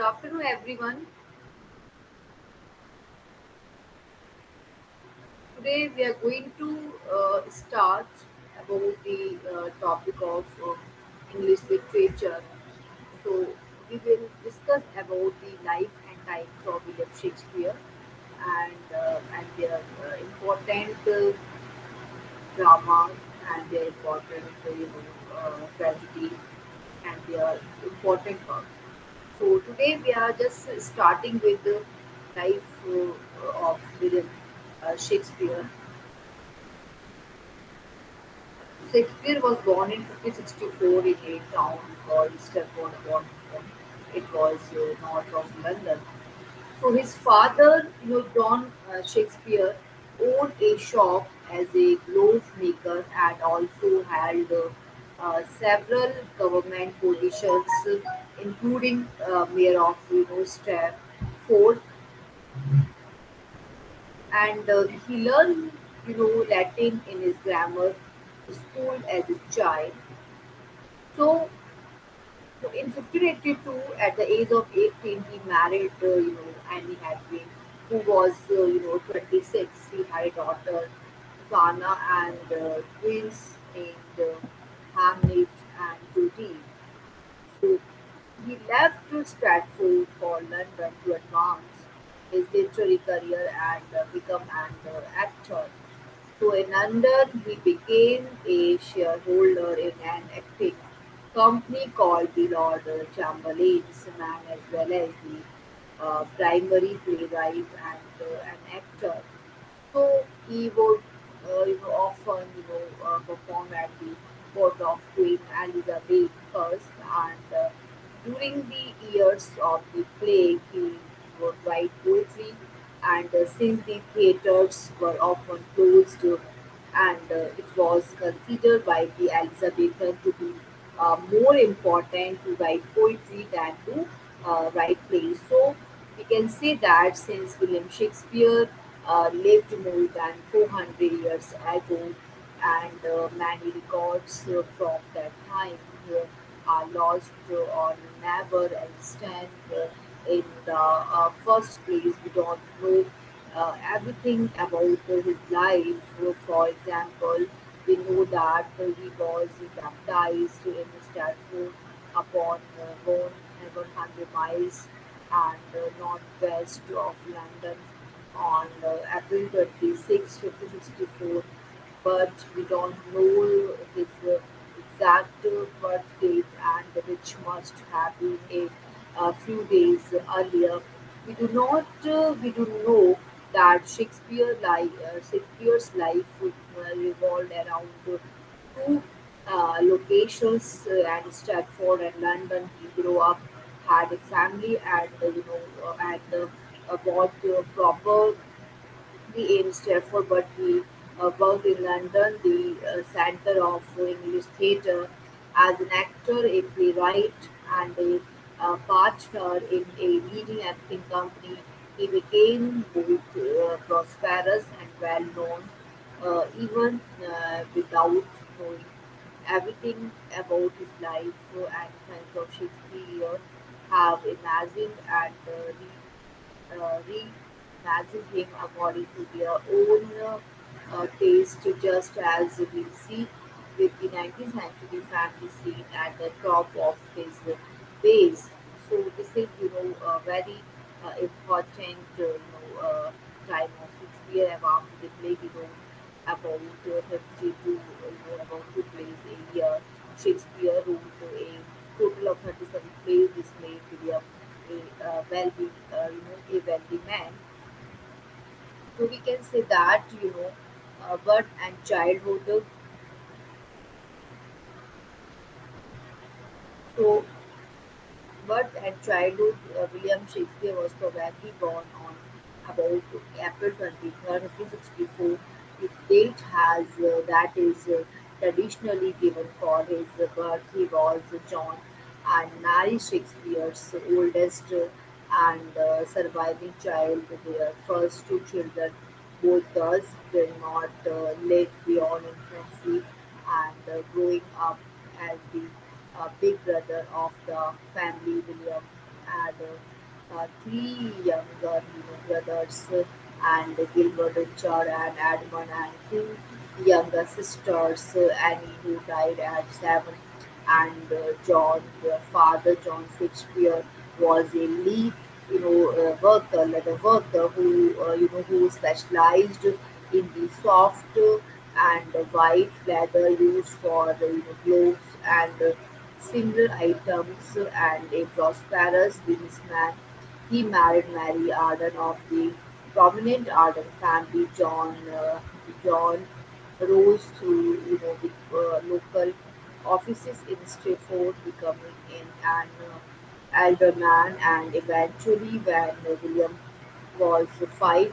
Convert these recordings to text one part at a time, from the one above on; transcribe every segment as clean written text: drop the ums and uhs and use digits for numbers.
afternoon, everyone. Today we are going to start about the topic of English literature. So we will discuss about the life and times of William Shakespeare and their important dramas and their important tragedy and their important work. So today we are just starting with the life of William Shakespeare. Shakespeare was born in 1564 in a town called Stratford-upon-Avon. It was north of London. So his father, John Shakespeare, owned a shop as a glove maker and also held several government positions, including mayor of Stratford, and he learned Latin in his grammar school as a child. So in 1582, at the age of 18, he married, Annie Hathaway, who was, 26. He had a daughter, Susanna, and twins named Hamlet and Judy. So he left Stratford for London to advance his literary career and become an actor. So in London, he became a shareholder in an acting company called the Lord Chamberlain's Man, as well as the primary playwright and an actor. So he would, often, perform at the court of Queen Elizabeth first, and during the years of the plague, he would write poetry. And since the theaters were often closed, and it was considered by the Elizabethan to be more important to write poetry than to write plays. So we can say that since William Shakespeare lived more than 400 years ago, and many records from that time are lost or never extant. In the first place, we don't know everything about his life. For example, we know that he was baptized in Stratford upon Avon, 100 miles and northwest of London on April 26, 1564, but we don't know his exact birth date, and which must have been a few days earlier. We do know that Shakespeare's life revolved around two locations and Stratford and London. He grew up, had a family, and bought proper the in Stratford, but he worked in London, the center of English theatre, as an actor, a playwright, and a partner in a leading acting company. He became both prosperous and well known, even without knowing everything about his life. And fans of Shakespeare have imagined and reimagine him according to their own taste, just as we see with the 19th century family scene at the top of his base. So this is, a very important, time of Shakespeare about the play. We know about 32, about 2 plays a year. Shakespeare wrote a total of 37 plays. This made William a wealthy, a wealthy man. So we can say that, birth and childhood. So birth and childhood, William Shakespeare was probably born on about April 23rd, 1564. The date has that is traditionally given for his birth. He was John and Mary Shakespeare's oldest and surviving child. Their first two children, both girls, did not live beyond infancy, and growing up as the big brother of the family, William had three younger brothers, and Gilbert, Richard, and Edmund, and two younger sisters, Annie, who died at 7, and John, the father, John Shakespeare, was a lead, worker, leather worker who specialized in the soft and white leather used for gloves and similar items, and a prosperous businessman. He married Mary Arden of the prominent Arden family. John rose through the local offices in Stratford, becoming an alderman, and eventually, when William was 5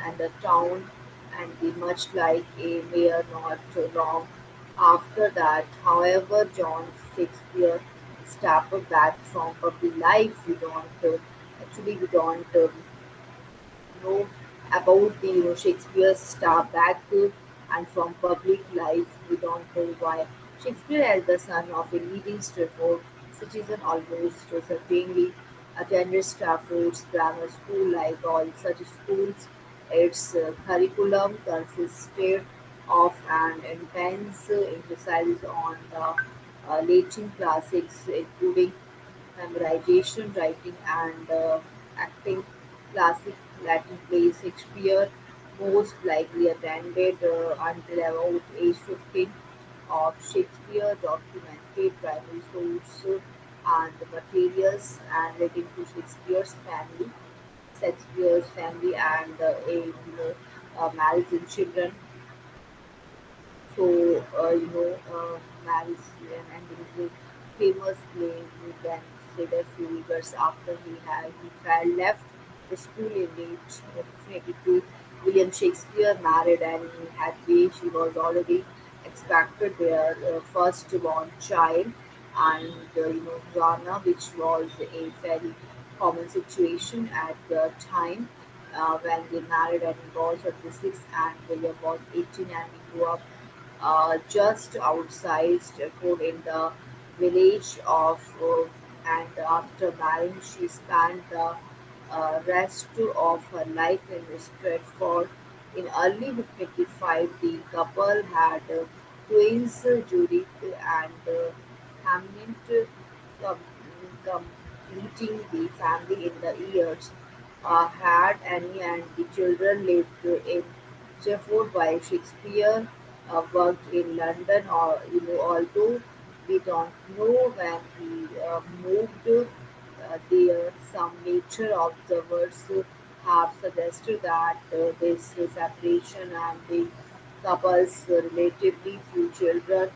and the town, and the much like a mayor not long after that. However, John Shakespeare stepped back from public life. We don't know about the Shakespeare's star back and from public life. We don't know why. Shakespeare, as the son of a leading Stratford citizen, almost certainly attended Stratford's grammar school. Like all such schools, its curriculum consisted of an intense emphasis on the Latin classics, including memorization, writing, and acting. Classic Latin plays Shakespeare most likely attended until about age 15. Of Shakespeare documented primary source and materials and relating to Shakespeare's family, and marriage and children. So, Maris and there is a famous play who then said a few years after he fell left the school in late 1582. William Shakespeare married Anne Hathaway. She was already expected their firstborn child, and Joanna, which was a very common situation at the time when they married, and he was 36 and William was 18, and he grew up just outside Stratford in the village of, and after marrying, she spent the rest of her life in Stratford. In early 1585, the couple had twins, Judith and Hamnet, com- completing the family in the years. Had Annie and the children lived in Stratford while Shakespeare worked in London, or although we don't know when he moved there. Some nature observers have suggested that this separation and the couple's relatively few children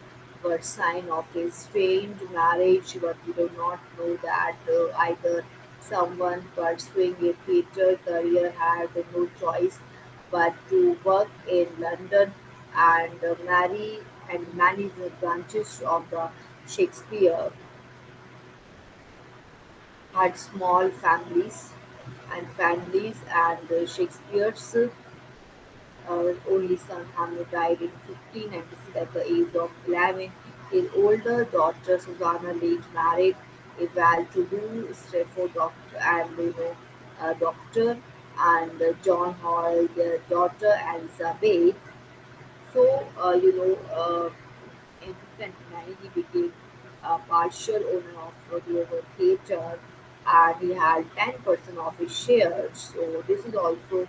were sign of a strained marriage, but we do not know that either. Someone pursuing a theatre career had no choice but to work in London and marry and manage the branches of the Shakespeare had small families, and Shakespeare's only son Hamlet died in 1596 at the age of 11. His older daughter Susanna late married a well-to-do Stratford doctor, and John Hall, their daughter Elizabeth. So, in 1929, he became a partial owner of Glover Theatre, and he had 10% of his shares. So this is also,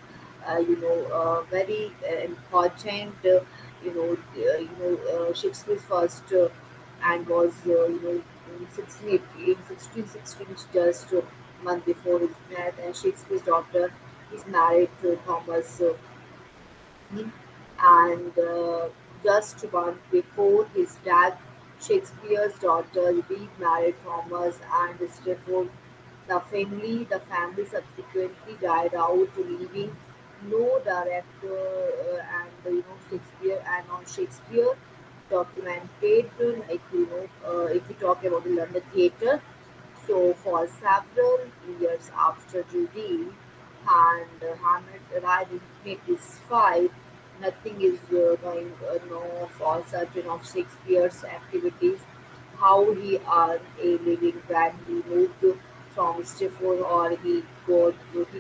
very important. Shakespeare's first and was, in 1616, just a month before his death, and Shakespeare's daughter is married to Thomas. And just a month before his death, Shakespeare's daughter Louise married Thomas and Stratford. The family subsequently died out, leaving no director, and Shakespeare, and on Shakespeare documented, like if we talk about the London theatre. So for several years after Judy and Hamlet arrived in 1885, nothing is going know for certain of Shakespeare's activities, how he earned a living when he moved from Stifford, or he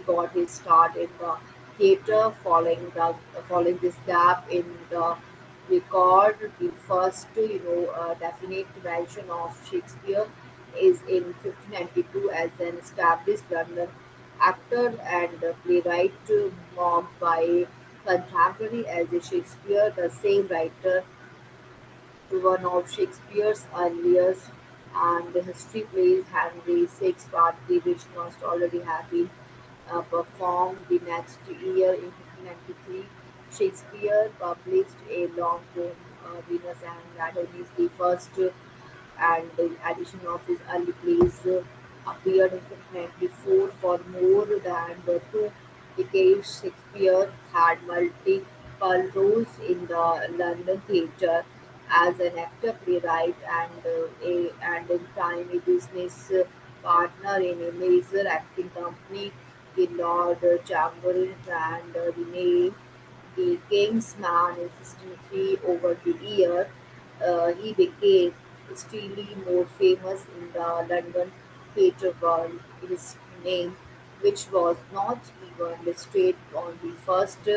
got his start in the theatre following this gap in the record. The first definite mention of Shakespeare is in 1592 as an established London actor and playwright, mocked by contemporary as a Shakespeare, the same writer to one of Shakespeare's earliest and the history plays Henry VI partly, which must already have been performed the next year in 1593. Shakespeare published a long poem, Venus and Adonis, the first and the addition of his early plays appeared in 1594. For more than the 2 decades, Shakespeare had multiple roles in the London theatre as an actor, playwright, and in time a business partner in a major acting company, the Lord Chamberlain and Renee the King's Man in 1603. Over the year, he became steadily more famous in the London theatre world. His name, which was not even listed on the first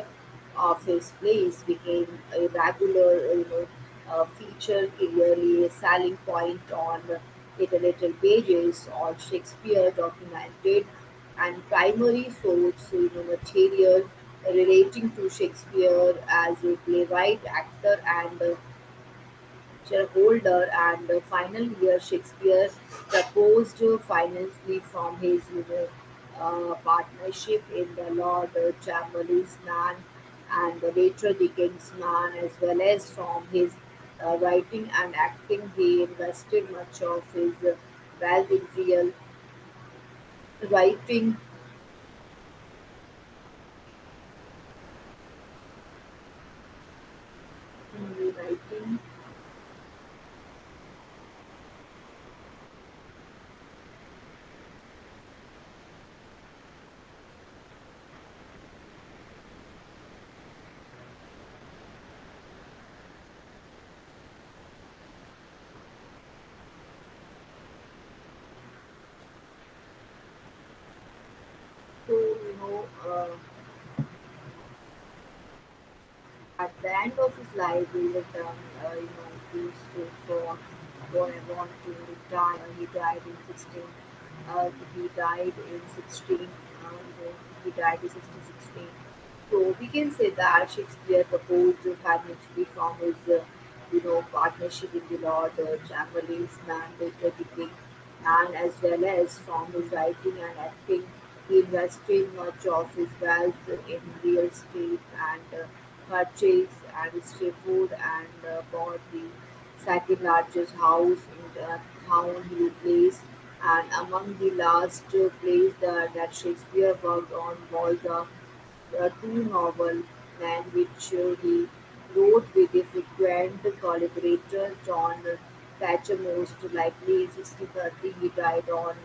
of his plays, became a regular, feature, clearly a selling point on little pages on Shakespeare documented and primary source material relating to Shakespeare as a playwright, actor, and shareholder. And final year, Shakespeare proposed financially from his partnership in the Lord Chamberlain's Man and later the King's Man, as well as from his writing and acting. He invested much of his wealth in real writing, writing. So at the end of his life, he returned, for Avon to retire. He died in 16. He died in 16. He died in 1616. So we can say that Shakespeare proposed financially from his, partnership in the Lord Chamberlain's Man later decay, and as well as from his writing and acting. He invested much of his wealth in real estate and purchased and Stratford and bought the second largest house in the town he placed. And among the last plays that Shakespeare worked on was the two novel "Man" which he wrote with a frequent collaborator John Thatcher. Most likely in 1630, he died on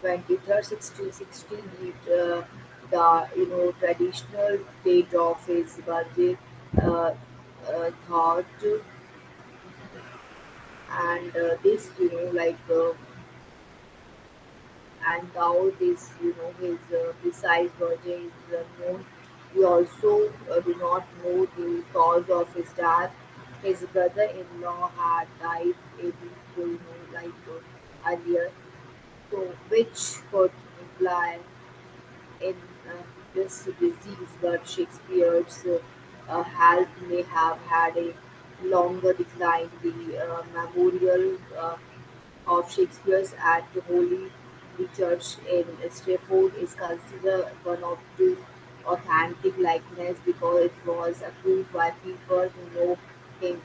23rd, 1616. The traditional date of his birthday, uh, thought, and this and now this his precise birthday is unknown. We also do not know the cause of his death. His brother-in-law had died a week earlier, so which could imply in this disease, but Shakespeare's health may have had a longer decline. The memorial of Shakespeare's at the Holy Church in Stratford is considered one of the authentic likeness because it was approved by people who know him.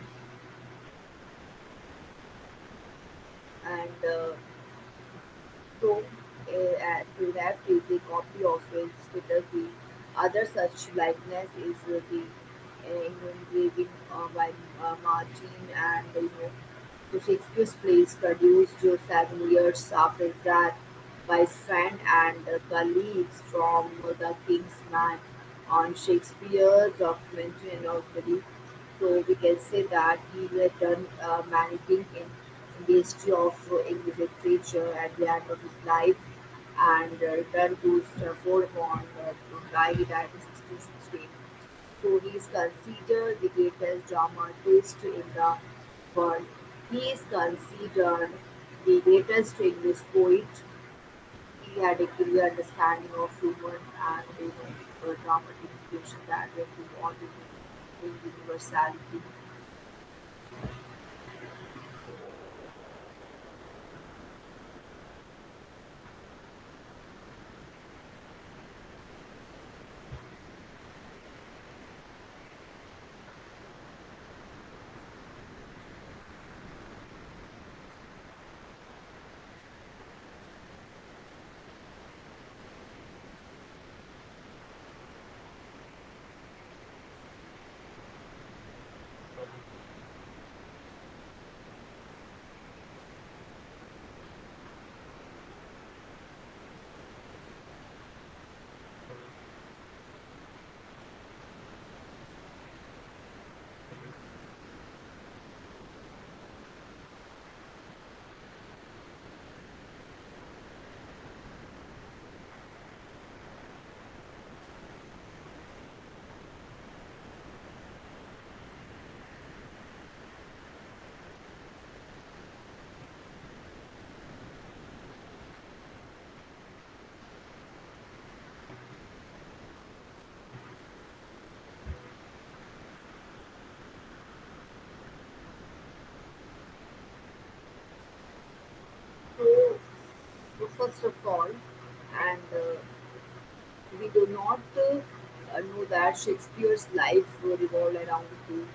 And so, to left is a copy of his status. The other such likeness is the engraving by Martin and the Shakespeare's plays produced 7 years after his death by his friend and colleagues from the King's Man on Shakespeare documentary and already. So we can say that he had done many things in the history of English literature at the end of his life, and returned to Stratford-upon died at 1616. So he is considered the greatest dramatist in the world. He is considered the greatest English poet. He had a clear understanding of human and dramatic situation that went beyond in universality. So, first of all, and we do not know that Shakespeare's life revolved around two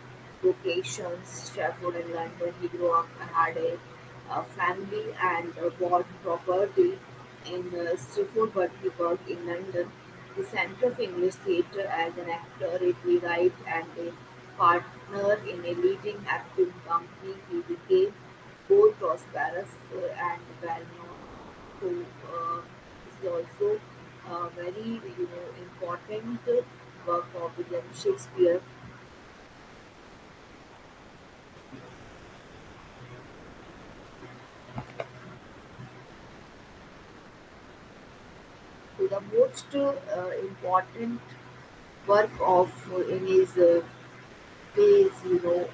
locations, Stratford and London. He grew up and had a family and bought property in Stratford, but he worked in London, the center of English theatre as an actor, a playwright, and a partner in a leading acting company. He became both prosperous and well known. So this is also a very important work of William Shakespeare. So the most important work of in his plays, so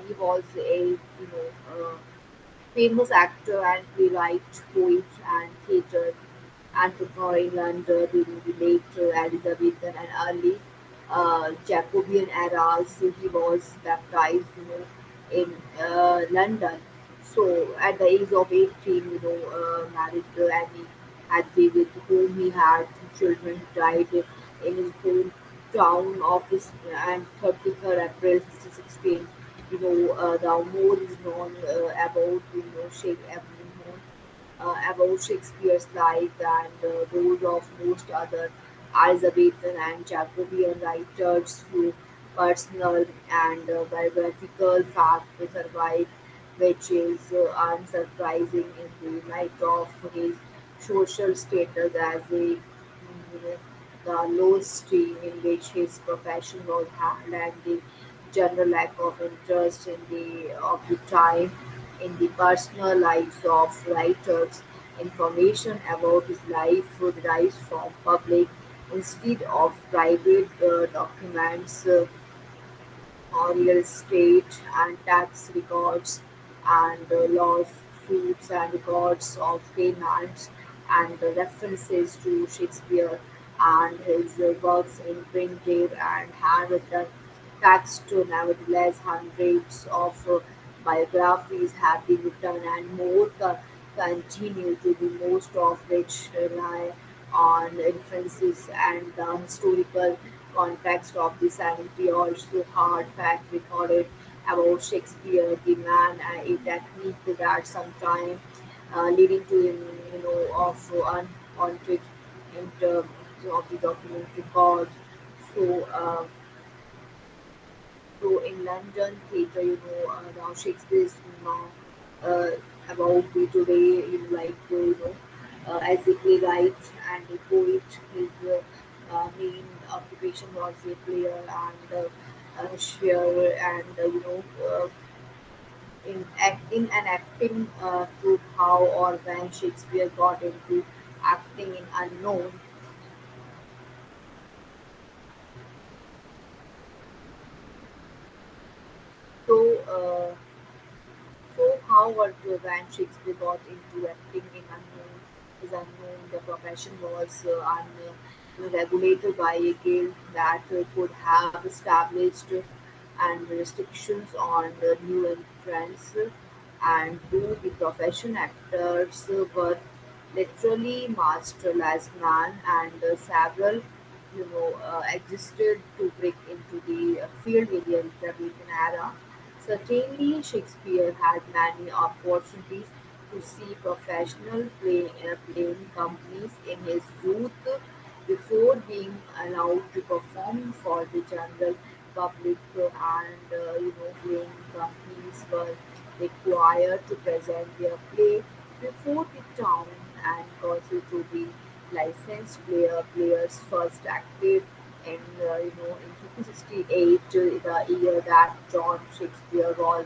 he was a famous actor and playwright, poet, and theatre entrepreneur in London during the late Elizabethan and early Jacobean eras. So he was baptized, in London. So at the age of 18, married to Annie Hathaway, with whom he had two children. He died in his hometown of his and 30th April 1616. The more is known about about Shakespeare's life and those of most other Elizabethan and Jacobean writers whose personal and biographical facts survive, which is unsurprising in the light of his social status as a the low stream in which his profession was held and the general lack of interest in the of the time in the personal lives of writers. Information about his life derives from public instead of private documents. Real estate and tax records and lawsuits and records of payments and references to Shakespeare and his works in printed and handwritten text. Nevertheless, hundreds of biographies have been written and more continue to be, most of which rely on inferences and the historical context of the 70 or so hard fact recorded about Shakespeare, the man, a technique that sometimes leading to of unwanted in terms of the document record. So so in London theatre, now Shakespeare is now uh, about the today, as a playwright and a poet. His main occupation was a player and share and in an acting group how or when Shakespeare got into acting in unknown. So, however, when Shakespeare got into acting in unknown, the profession was regulated by a guild that could have established and restrictions on the new entrants and who the profession actors were literally masterless man and several existed to break into the field in the Elizabethan era. Certainly, Shakespeare had many opportunities to see professional playing companies in his youth before being allowed to perform for the general public, and playing companies were required to present their play before the town and also to be licensed players first acted in 1568, the year that John Shakespeare was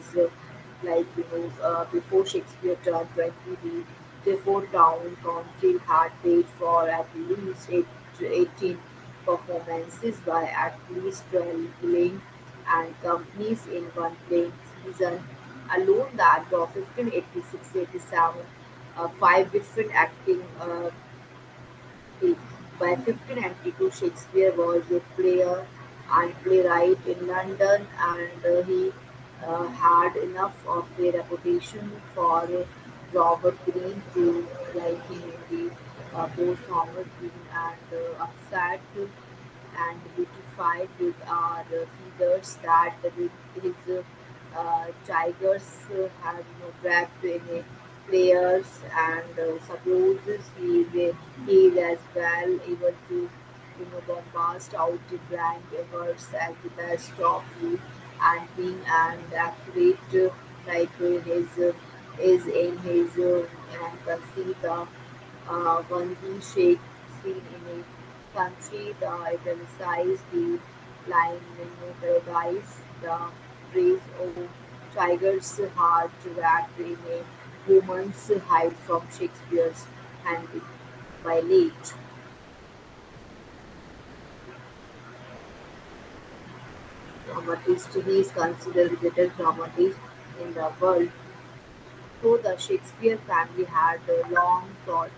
before Shakespeare turned 20, the before town council had paid for at least 18 performances by at least 12 playing and companies in one playing season alone. That of 1586-87, five different acting he- by 1592, Shakespeare was a player and playwright in London, and he had enough of a reputation for Robert Greene to like him in the both Thomas Greene and upset and beautified with our feathers that with his tigers had wrapped in a players and supposes he is as well able to bombast out the blank words as the best of you and being and accurate his is in his and conceit the one he shake seen in a country the italicized the line paradise the phrase oh tigers hard wrapped in a woman's hide from Shakespeare's hand by late dramatist. He is considered the greatest dramatist in the world. So the Shakespeare family had uh, long sought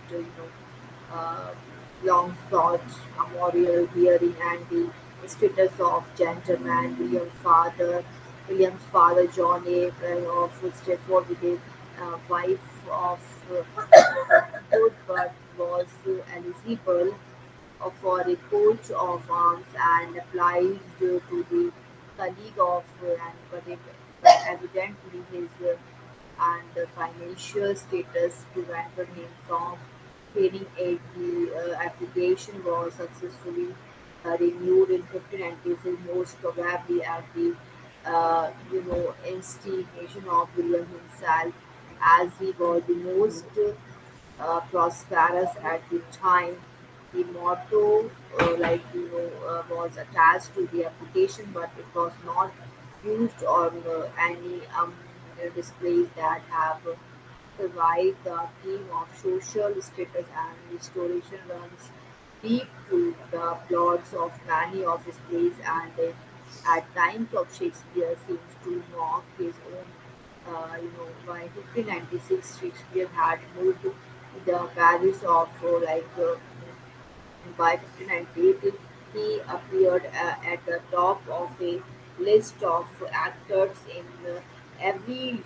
memorial hearing and the status of gentleman. William's father, John A. of Stafford, with a wife of good birth, was eligible for a coach of arms and applied to the colleague of but evidently his and financial status prevented him from paying it. The application was successfully renewed in 1596, most probably at the instigation of William himself, as he was the most prosperous at the time. The motto, was attached to the application, but it was not used on any displays that have survived. The theme of social status and restoration runs deep through the plots of many of his plays, and at times of Shakespeare seems to mock his own. By 1596, Shakespeare had moved to the Paris of by 1598, he appeared at the top of a list of actors in every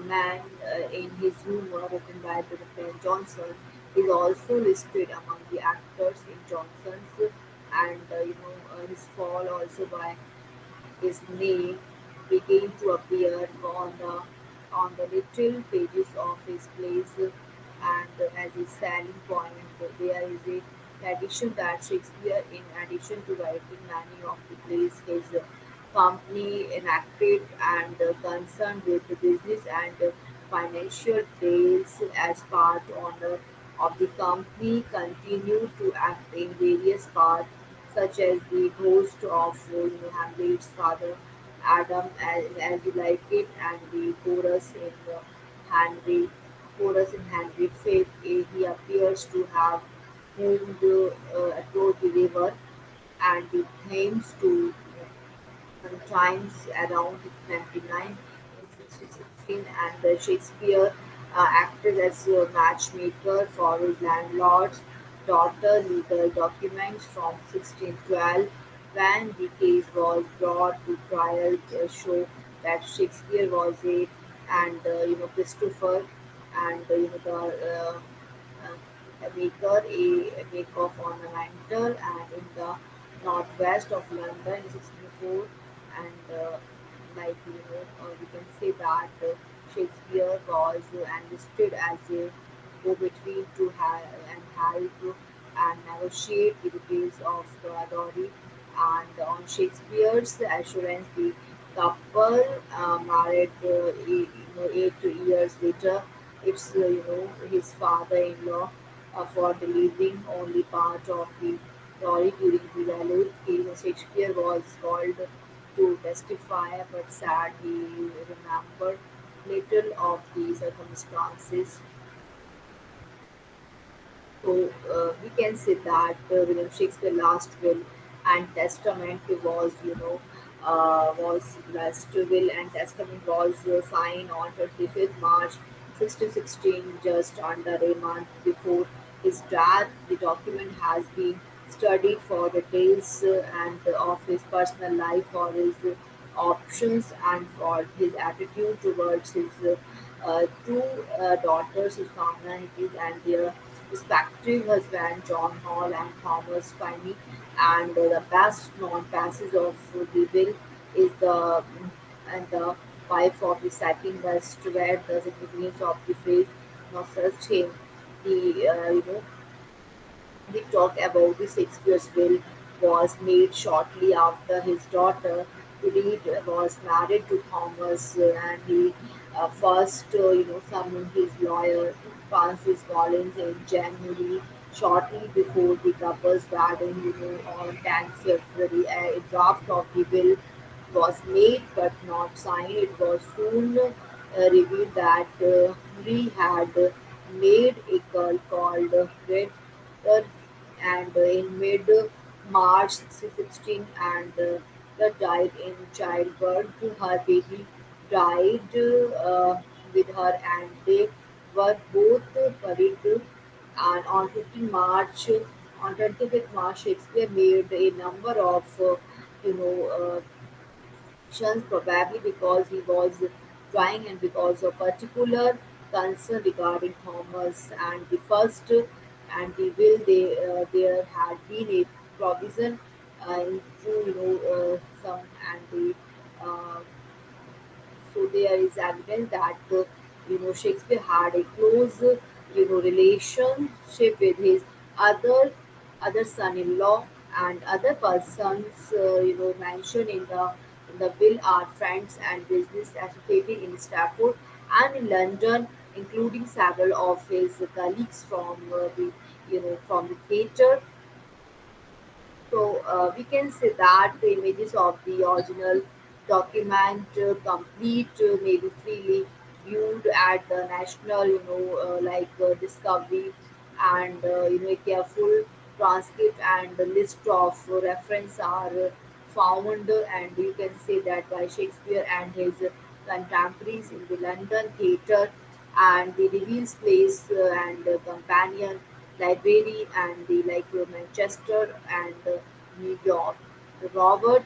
man in his humor written by Ben Jonson is also listed among the actors in Johnson's and his fall also by his name began to appear on the little pages of his plays, and as a selling point, there is a tradition that Shakespeare, in addition to writing many of the plays, his company enacted and concerned with the business and financial tales as part owner of the company continued to act in various parts such as the ghost of Hamlet's father, Adam, as you like it, and the Henry, chorus in Henry V. He appears to have moved across the river, and the themes to sometimes around 99 in 1616, and Shakespeare acted as a matchmaker for his landlord's daughter. Legal documents from 1612, when the case was brought to trial, show that Shakespeare was Christopher, and a maker of ornamental, and in the northwest of London in 1604, and we can say that Shakespeare was enlisted as a go-between to help and negotiate the details of the Adori, and on Shakespeare's assurance, the couple married 8 years later. It's his father-in-law for delivering only part of the story during the Valute case. Shakespeare was called to testify, but said he remembered little of the circumstances. So we can say that William Shakespeare last will and testament was last will and testament was signed on 25th March 1616, just under a month before his death. The document has been studied for details and of his personal life, for his options, and for his attitude towards his two daughters, Susanna Hicks, and their respective husbands, John Hall and Thomas Finney. And the best known passage of the will is the wife of the second West, where the significance of the phrase "no such him." The we talk about the Shakespeare's will was made shortly after his daughter Reed was married to Thomas, and he first summoned his lawyer Francis Collins in January, shortly before the couple's wedding. On 10th February, a draft of the will was made but not signed. It was soon revealed that Lee had made a girl called Red, and in mid-March 1616, and died in childbirth. Her baby died with her, and they were both buried. And on 15 March, on 25th March, Shakespeare made a number of you know uh, actions, probably because he was trying and because of particular concern regarding Thomas and the first and the will. There had been a provision into some, and the uh, so there is evidence that Shakespeare had a close relationship with his other son-in-law, and other persons mentioned in the will are friends and business associated in Stafford and in London, including several of his colleagues from from the theatre. So we can say that the images of the original document complete may be freely viewed at the national, Discovery, and a careful transcript and the list of reference are found, and you can say that by Shakespeare and his contemporaries in the London theatre, and the reveals place and companion library, and the Manchester and New York. Robert,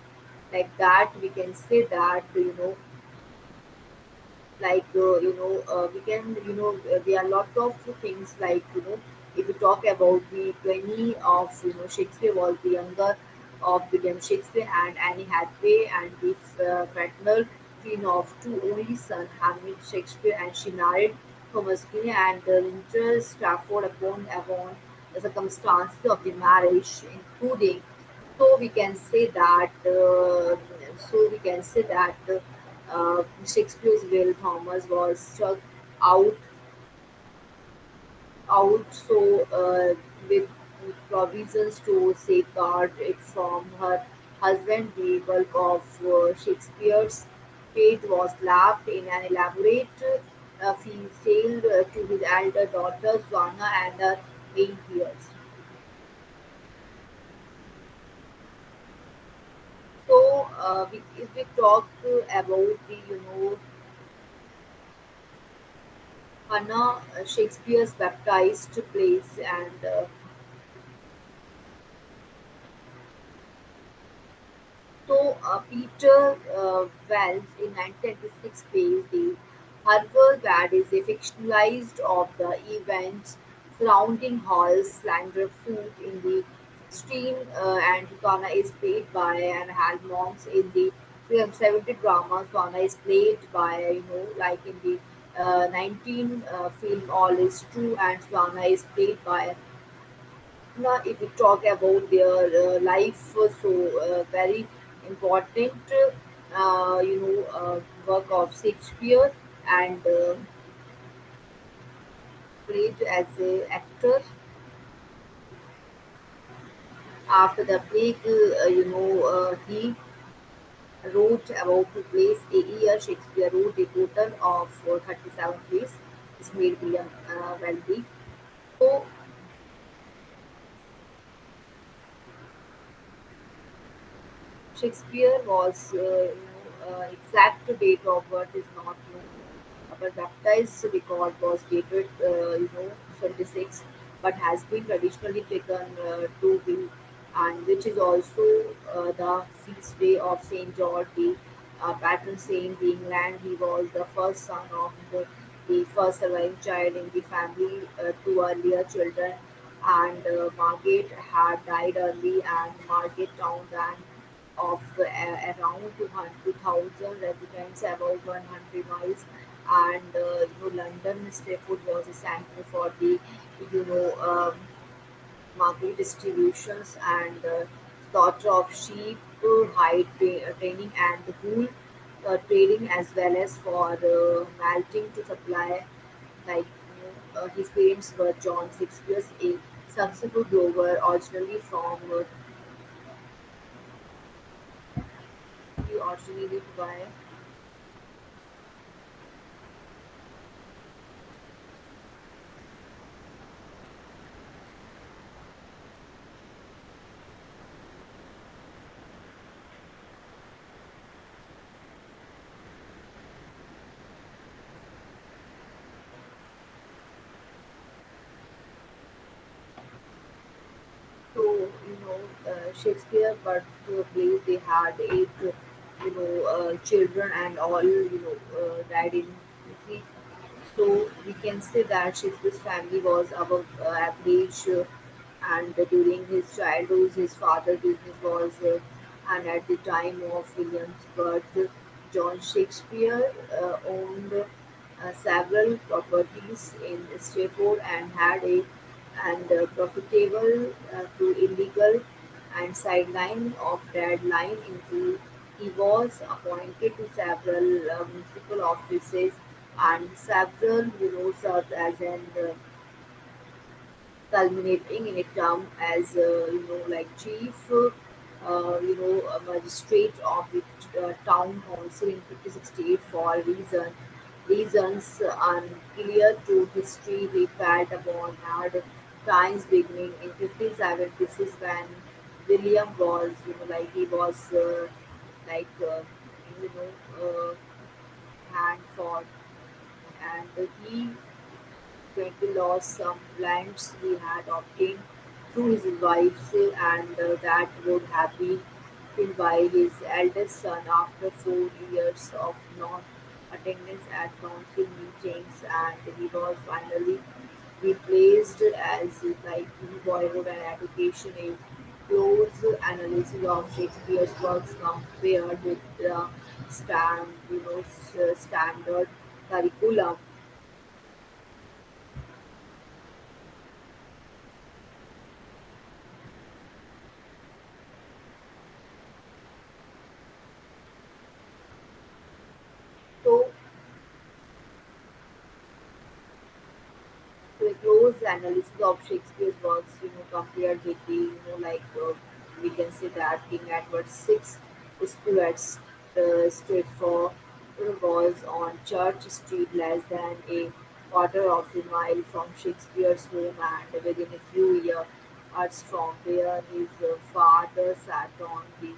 like that, we can say that we can there are a lot of things, if we talk about the 20 of Shakespeare was the younger of William Shakespeare and Annie Hathaway, and the fraternal twin of two only son Hamlet Shakespeare, and she married Thomas Kinney and Winter Stafford upon the circumstances of the marriage, including, so we can say that Shakespeare's Will Thomas was struck out out so with provisions to safeguard it from her husband. The bulk of Shakespeare's fate was left in an elaborate feast tale to his elder daughter Swana and her main peers. So, if we talk about the, Hannah Shakespeare's baptized place and Peter Wells in 1926 plays the Harvard that is a fictionalized of the events surrounding Hall's slander food in the stream and Swana is played by and Halmonks in the 70 drama. Swana is played by, like in the 19 film All Is True and Swana is played by now, if we talk about their life, very important, work of Shakespeare and played as an actor. After the plague, he wrote about two plays a year. Shakespeare wrote a total of 37 plays. This made William wealthy. So Shakespeare was, exact date of birth is not known. Our baptized record was dated, 26, but has been traditionally taken to be, and which is also the feast day of Saint George, the patron saint in England. He was the first son of the first surviving child in the family. Two earlier children, and Margaret had died early, and Margaret Town ran of around 2,000 residents, about 100 miles, and London Stratford was a center for the you know market distributions and slaughter of sheep, hide training, and wool trading, as well as for malting to supply. Like his parents were John Shakespeare, a successful grower originally from he originally lived by. So, Shakespeare, but plays they had eight, children, and all, died in infancy. So we can say that Shakespeare's family was above average, and during his childhood, his father's business was, and at the time of William's birth, John Shakespeare owned several properties in Stratford and had a and profitable to illegal and sideline of that line into he was appointed to several municipal offices and several served as an culminating in a term as like chief magistrate of the town council in 1568 for reasons unclear to history. He felt upon hard times beginning in 1576 when William was like he was like you know hand for and he Quentin lost some lands he had obtained through his wife, and that would have been given by his eldest son after 4 years of non-attendance at council meetings, and he was finally replaced as like boyhood and education. A close analysis of Shakespeare's works compared with the standard curriculum. So to a close analysis of Shakespeare's works, compared with we can say that King Edward VI Stuart's Stratford was on Church Street, less than a quarter of a mile from Shakespeare's home, and within a few yards from where his father sat on the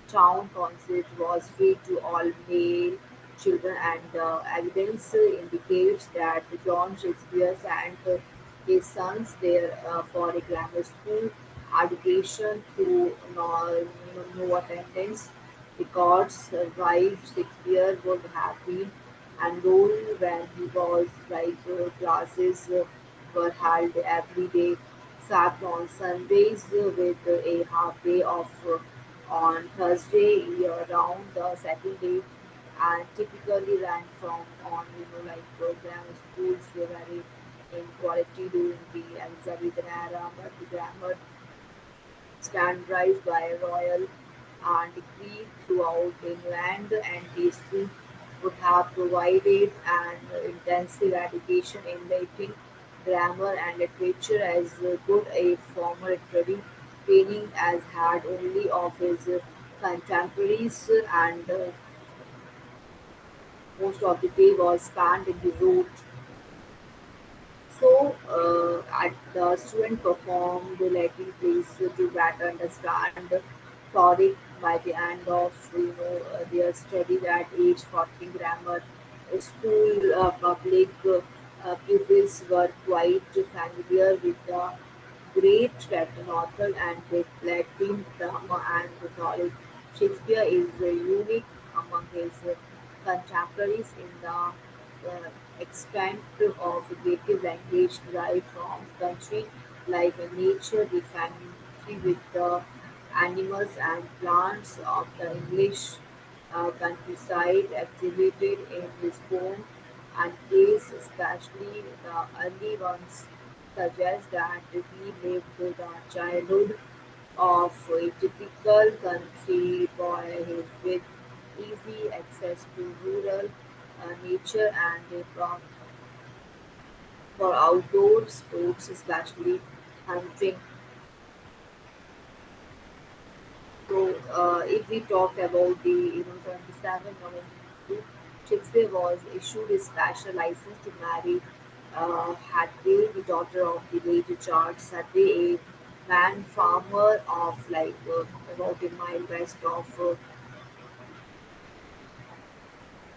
town council was free to all male children, and evidence indicates that John Shakespeare sent his sons there for a grammar school education through no attendance. Records survive Shakespeare would have been enrolled when he was classes were held every day, except on Sundays with a half day off on Thursday year round. The second day and typically ran from on program schools very in quality during the Elizabethan era, but the grammar standardized by royal decree throughout England, and the school would have provided an intensive education in Latin, grammar, and literature as good a formal literary training as had only of his contemporaries, and most of the day was spent in the road. So, at the student performed the Latin plays to better understand Tauric by the end of their studies at age 14. Grammar school public pupils were quite familiar with the great Latin author and with Latin drama and rhetoric. Shakespeare is unique among his contemporaries in the extent of creative language derived from country like nature, the family with the animals and plants of the English countryside exhibited in his poem and plays, especially the early ones, suggest that he lived the childhood of a typical country boy with easy access to rural nature and a prompt for outdoor sports, especially hunting. So, if we talk about the 77 November, Shakespeare was issued a special license to marry Hadley, the daughter of the late Charles Hadley, a man farmer of about a mile west of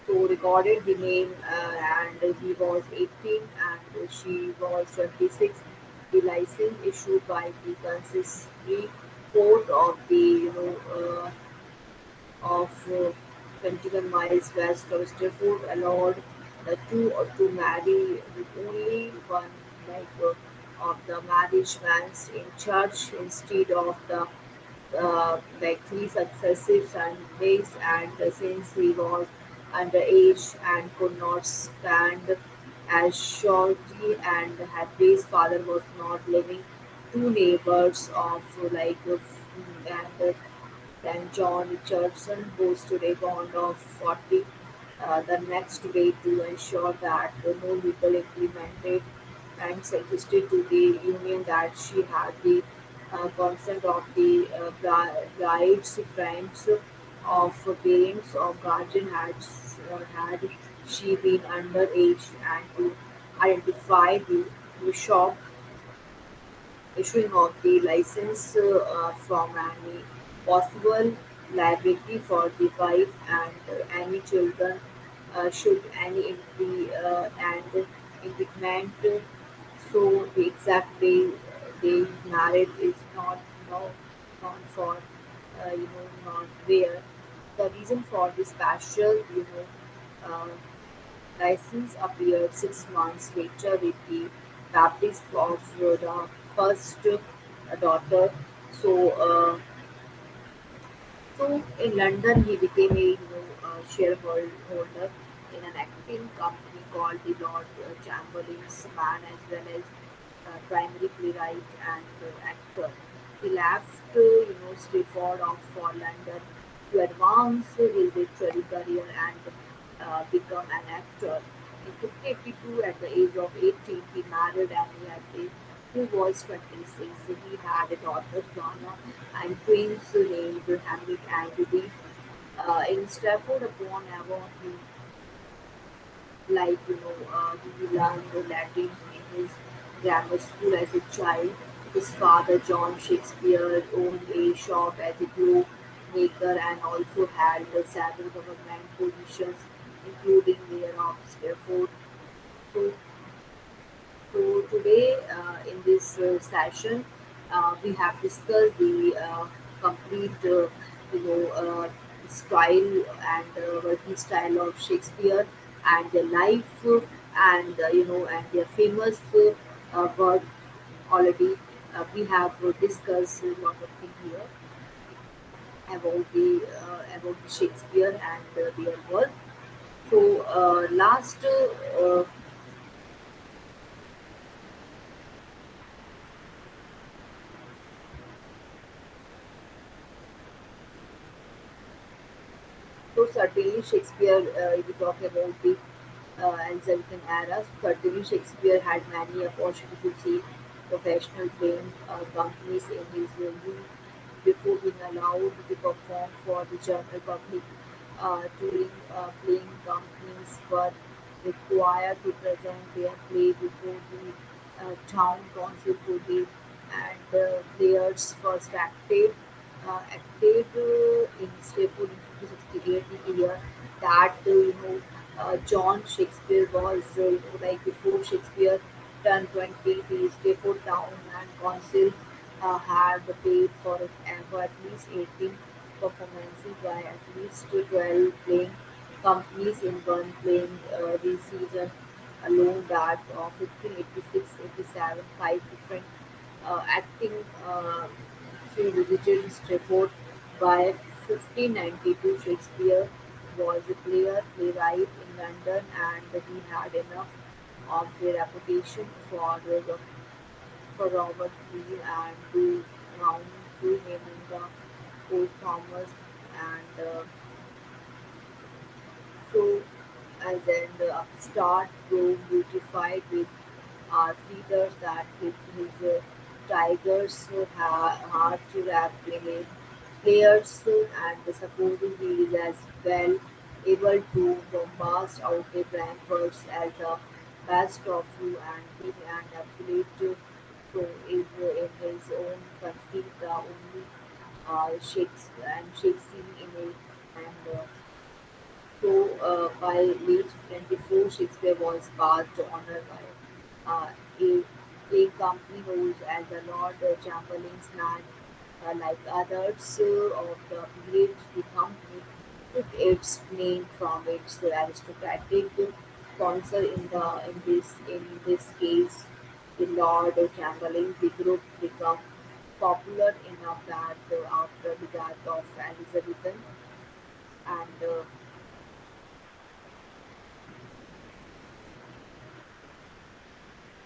so recorded the name, and he was 18 and she was 26. The license issued by the consistory court of the of 21 miles west of Stafford allowed the two to marry with only one of the marriage banns in church instead of the three successive Sundays, and since he was underage and could not stand as surety and Hadley's father was not living, two neighbors of and then John Richardson boasted a bond of 40 the next day to ensure that no legal implemented and suggested to the union that she had the consent of the bride's friends of parents or guardian had she been underage, and to identify the shop issuing of the license from any possible liability for the wife and any children should any and indictment. So the exact day they married is not known for not where. The reason for this special uh, license appeared 6 months later with the baptism of the first daughter. So, so in London, he became a shareholder in an acting company called the Lord Chamberlain's Man, as well as primary playwright and actor. He left Stratford for London to advance his literary career and become an actor. In 1582, at the age of 18, he married Annie Hathaway, who was 26. He had a daughter, Joanna, and twins named Hamlet and Judy. In Stratford upon Avon, he learned Latin in his grammar school as a child. His father, John Shakespeare, owned a shop as a glove maker and also held several government positions, including mayor of Stratford. So, so today, in this session, we have discussed the complete, style and working style of Shakespeare and their life and and their famous work already. We have discussed a lot of things here about the Shakespeare and their work. So last So certainly Shakespeare, if we talk about the Elizabethan era, certainly Shakespeare had many opportunities to see professional playing companies in his youth before being allowed to perform for the general public. Touring playing companies were required to present their play before the town council to the and players first acted in Stratford in 1568 the year that John Shakespeare was like before Shakespeare turned 20 the Stratford town and council had paid for at least 18 performances by at least 12 playing companies in one playing this season alone that 1586-87 five different acting she visited Stratford by 1592. Shakespeare was a playwright in London, and he had enough of a reputation for Robert Lee and to round through naming the Post Thomas and so as an upstart grow beautified with our feeders that his tigers hard to rap players and supposing he is as well able to bombast out the Frankfurts as the best of you and being an absolute pro is in his own conceit the only Shakespeare in it and by late 24, Shakespeare was passed honor by a company who as the Lord Chamberlain's man, like others of the period, the company took its name from its aristocratic sponsor in this case, the Lord Chamberlain. The group became popular enough that after the death of Elizabeth and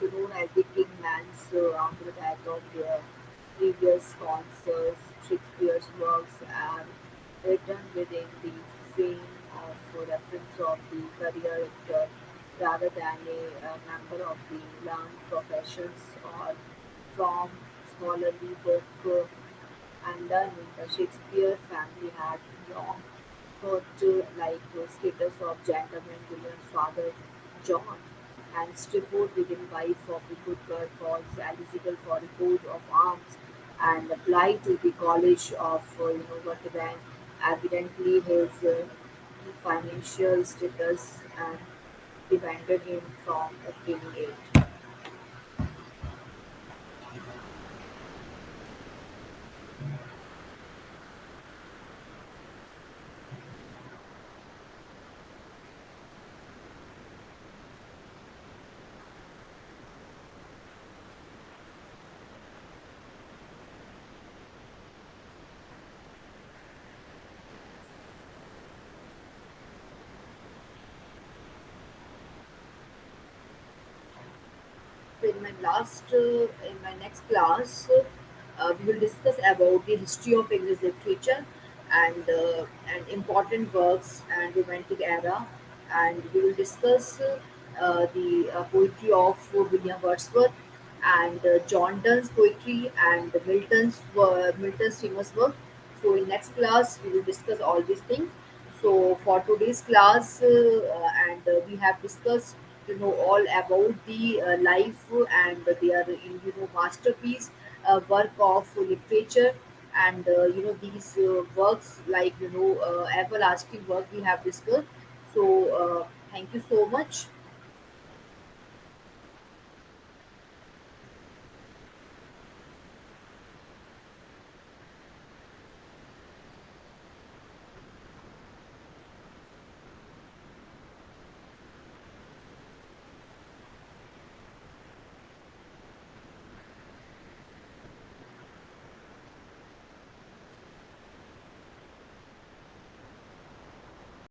known as the Kingmans after the death of their previous sponsors. Shakespeare's works are written within the frame of reference of the career actor rather than a member of the learned professions or from scholarly book and learning. The Shakespeare family had long thought status of gentleman William's father John and Stripboard within wife of a good girl was eligible for a coat of arms and applied to the College of Rotterdam. Evidently, his financial status and prevented him from obtaining it. In my next class, we will discuss about the history of English literature and important works and romantic era, and we will discuss the poetry of William Wordsworth and John Donne's poetry and Milton's famous work. So in next class we will discuss all these things. So for today's class, and we have discussed all about the life and their masterpiece work of literature, and these works like everlasting work we have discussed. So thank you so much.